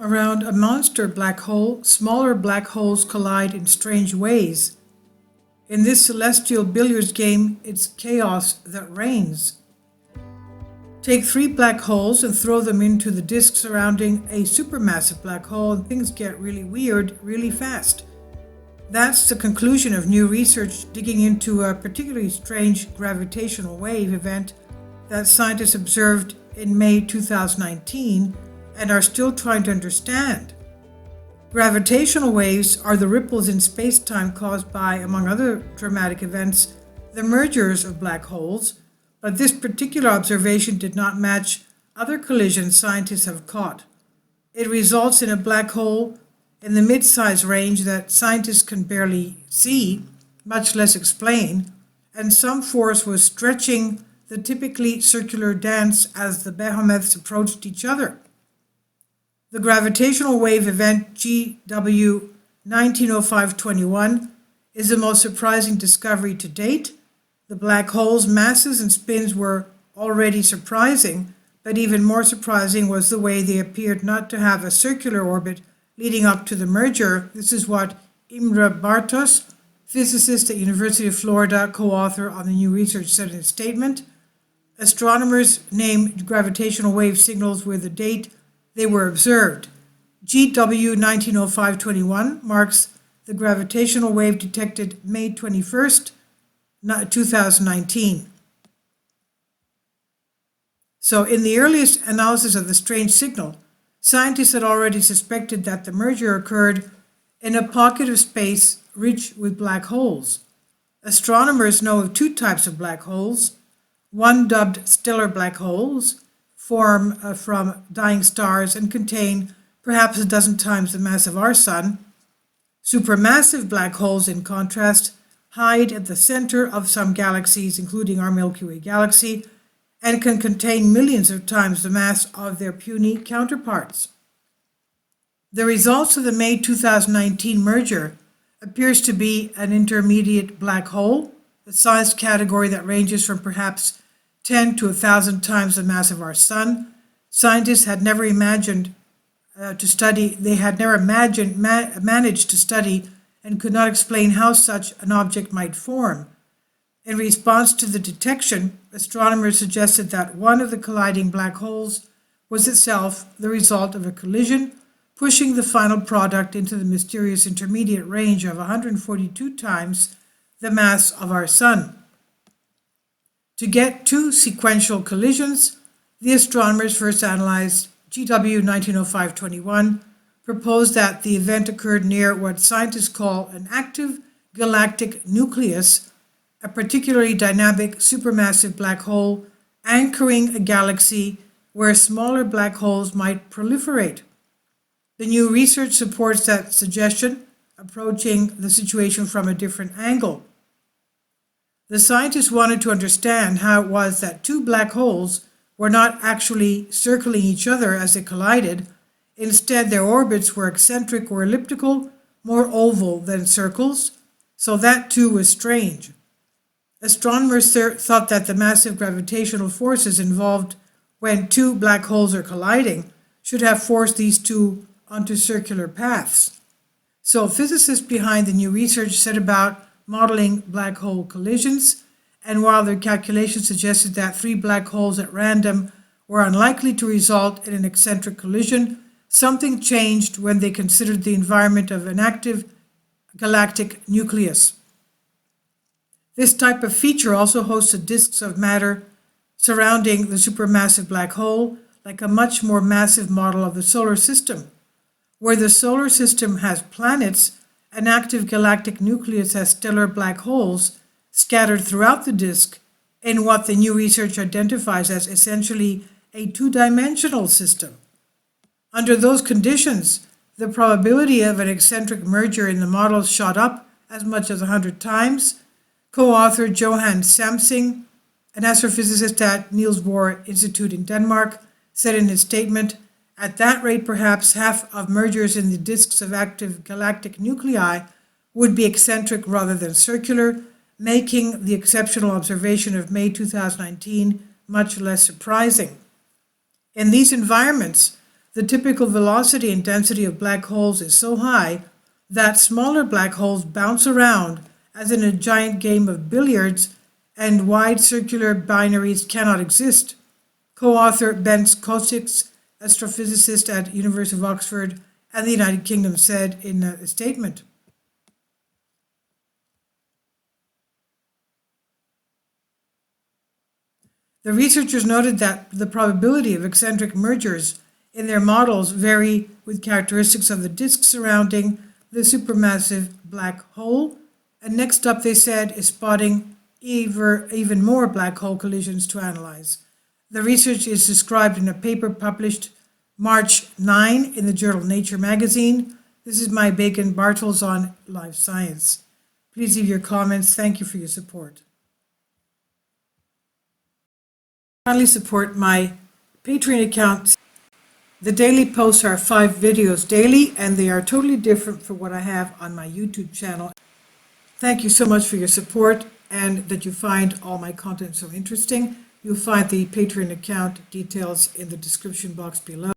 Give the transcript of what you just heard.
around a monster black hole, smaller black holes collide in strange ways. In this celestial billiards game, it's chaos that reigns. Take 3 black holes and throw them into the disk surrounding a supermassive black hole, and things get really weird really fast. That's the conclusion of new research digging into a particularly strange gravitational wave event that scientists observed in May 2019 and are still trying to understand. Gravitational waves are the ripples in space-time caused by, among other dramatic events, the mergers of black holes, but this particular observation did not match other collisions scientists have caught. It results in a black hole in the mid-size range that scientists can barely see, much less explain, and some force was stretching the typically circular dance as the behemoths approached each other. The gravitational wave event GW 190521 is the most surprising discovery to date. The black hole's masses and spins were already surprising, but even more surprising was the way they appeared not to have a circular orbit leading up to the merger. This is what Imre Bartos, physicist at University of Florida, co-author on the new research, said in a statement. Astronomers named gravitational wave signals with the date they were observed. GW 190521 marks the gravitational wave detected May 21st, 2019. So in the earliest analysis of the strange signal, scientists had already suspected that the merger occurred in a pocket of space rich with black holes. Astronomers know of 2 types of black holes, one dubbed stellar black holes, form from dying stars and contain perhaps a dozen times the mass of our sun. Supermassive black holes, in contrast, hide at the center of some galaxies, including our Milky Way galaxy, and can contain millions of times the mass of their puny counterparts. The results of the May 2019 merger appears to be an intermediate black hole, a size category that ranges from perhaps 10 to 1,000 times the mass of our sun. Scientists had never managed to study and could not explain how such an object might form. In response to the detection, astronomers suggested that one of the colliding black holes was itself the result of a collision, pushing the final product into the mysterious intermediate range of 142 times the mass of our sun. To get 2 sequential collisions, the astronomers first analyzed GW 190521, proposed that the event occurred near what scientists call an active galactic nucleus, a particularly dynamic supermassive black hole anchoring a galaxy where smaller black holes might proliferate. The new research supports that suggestion, approaching the situation from a different angle. The scientists wanted to understand how it was that 2 black holes were not actually circling each other as they collided. Instead, their orbits were eccentric or elliptical, more oval than circles, so that too was strange. Astronomers thought that the massive gravitational forces involved when 2 black holes are colliding should have forced these 2 onto circular paths. So physicists behind the new research set about modeling black hole collisions, and while their calculations suggested that 3 black holes at random were unlikely to result in an eccentric collision, something changed when they considered the environment of an active galactic nucleus. This type of feature also hosts the disks of matter surrounding the supermassive black hole, like a much more massive model of the solar system. Where the solar system has planets, an active galactic nucleus has stellar black holes scattered throughout the disk in what the new research identifies as essentially a 2-dimensional system. Under those conditions, the probability of an eccentric merger in the model shot up as much as 100 times. Co-author Johan Samsing, an astrophysicist at Niels Bohr Institute in Denmark, said in his statement, "At that rate, perhaps half of mergers in the disks of active galactic nuclei would be eccentric rather than circular, making the exceptional observation of May 2019 much less surprising." In these environments, The typical velocity and density of black holes is so high that smaller black holes bounce around as in a giant game of billiards, and wide circular binaries cannot exist. Co-author Ben Kosick, astrophysicist at University of Oxford and the United Kingdom, said in a statement. The researchers noted that the probability of eccentric mergers in their models vary with characteristics of the disk surrounding the supermassive black hole. And next up, they said, is spotting even more black hole collisions to analyze. The research is described in a paper published March 9 in the journal Nature magazine. This is my Bacon Bartels on Life Science. Please leave your comments. Thank you for your support. Kindly support my Patreon account. The daily posts are 5 videos daily, and they are totally different from what I have on my YouTube channel. Thank you so much for your support and that you find all my content so interesting. You'll find the Patreon account details in the description box below.